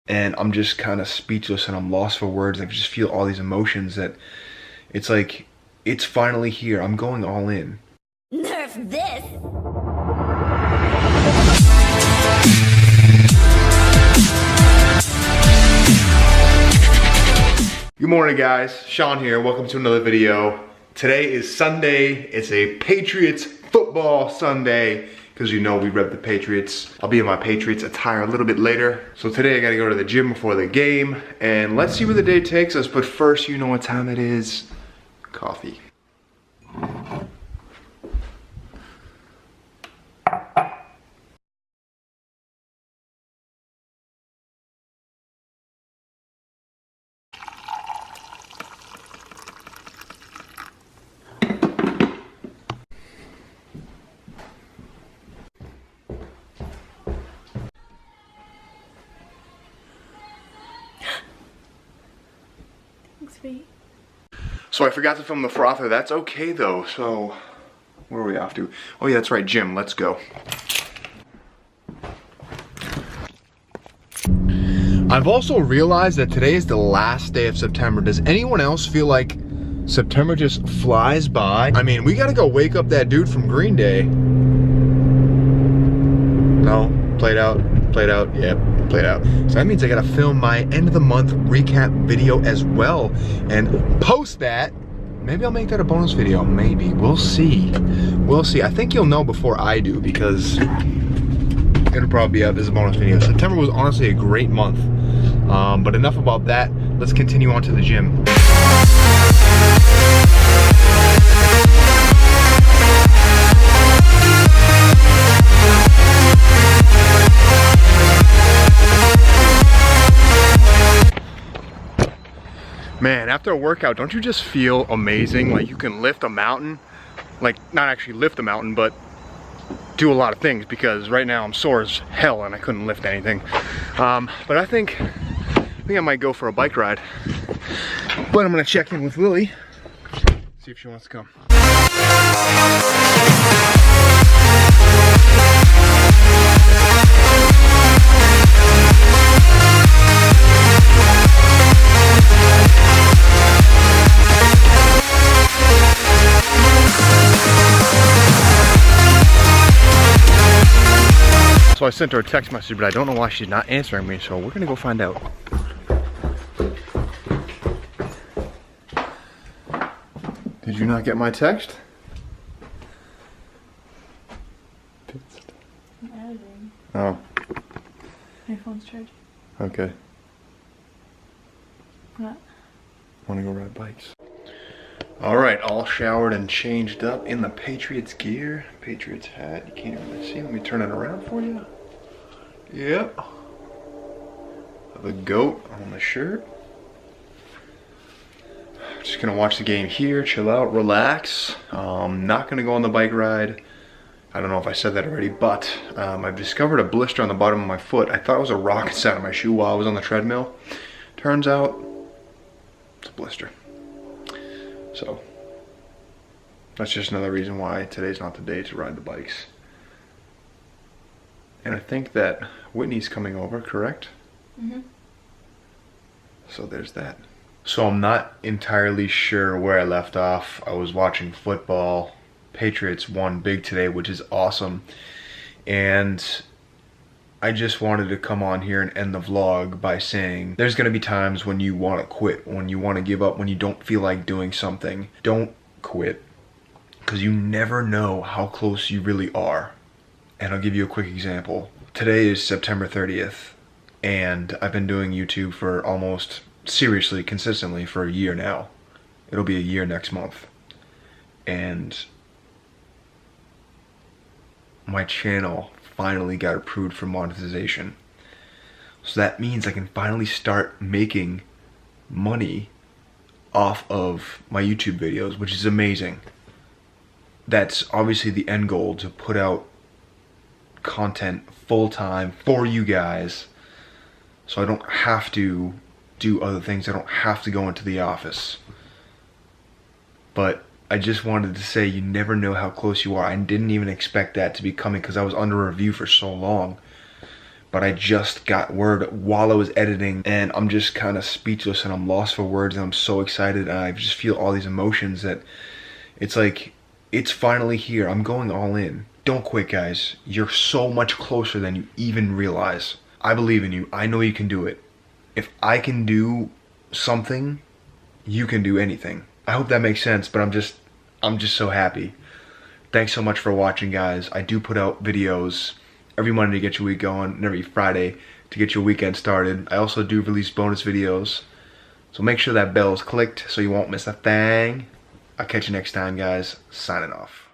and I'm just kind of speechless and I'm lost for words. I just feel all these emotions that it's like, it's finally here. I'm going all in. Nerf this! Good morning, guys. Sean here. Welcome to another video. Today is Sunday. It's a Patriots football Sunday because you know we rep the Patriots. I'll be in my Patriots attire a little bit later. So today I gotta go to the gym before the game and let's see where the day takes us. But first, you know what time it is. Coffee. So I forgot to film the frother. That's okay though. So where are we off to? Oh yeah, that's right, gym. Let's go. I've also realized that today is the last day of September. Does anyone else feel like September just flies by? I mean, we gotta go wake up that dude from Green Day. No, played out, yeah, played out. So that means I gotta film my end of the month recap video as well and post that. Maybe I'll make that a bonus video, maybe, we'll see. We'll see, I think you'll know before I do because it'll probably be up as a bonus video. September was honestly a great month, but enough about that. Let's continue on to the gym. Man, after a workout, don't you just feel amazing? Like you can lift a mountain, like not actually lift a mountain, but do a lot of things because right now I'm sore as hell and I couldn't lift anything. But I think I might go for a bike ride. But I'm gonna check in with Lily, see if she wants to come. So I sent her a text message, but I don't know why she's not answering me, so we're gonna go find out. Did you not get my text? I'm editing. Oh. My phone's charging. Okay. What? Wanna go ride bikes? Alright, all showered and changed up in the Patriots gear. Patriots hat, you can't really see. Let me turn it around for you. Yep. The goat on the shirt. Just gonna watch the game here, chill out, relax. Not gonna go on the bike ride. I don't know if I said that already, but I've discovered a blister on the bottom of my foot. I thought it was a rock inside of my shoe while I was on the treadmill. Turns out, it's a blister. So, that's just another reason why today's not the day to ride the bikes. And I think that Whitney's coming over, correct? Mm-hmm. So there's that. So I'm not entirely sure where I left off. I was watching football. Patriots won big today, which is awesome. And I just wanted to come on here and end the vlog by saying there's going to be times when you want to quit, when you want to give up, when you don't feel like doing something. Don't quit, because you never know how close you really are. And I'll give you a quick example. Today is September 30th, and I've been doing YouTube for almost, seriously, consistently for a year now. It'll be a year next month. And my channel finally got approved for monetization. So that means I can finally start making money off of my YouTube videos, which is amazing. That's obviously the end goal, to put out content full-time for you guys so I don't have to do other things. I don't have to go into the office. But I just wanted to say you never know how close you are. I didn't even expect that to be coming because I was under review for so long. but I just got word while I was editing, and I'm just kind of speechless and I'm lost for words, and I'm so excited, and I just feel all these emotions that it's like, it's finally here. I'm going all in. Don't quit, guys. You're so much closer than you even realize. I believe in you. I know you can do it. If I can do something, you can do anything. I hope that makes sense, but I'm just so happy. Thanks so much for watching, guys. I do put out videos every Monday to get your week going, and every Friday to get your weekend started. I also do release bonus videos, so make sure that bell is clicked so you won't miss a thing. I'll catch you next time, guys. Signing off.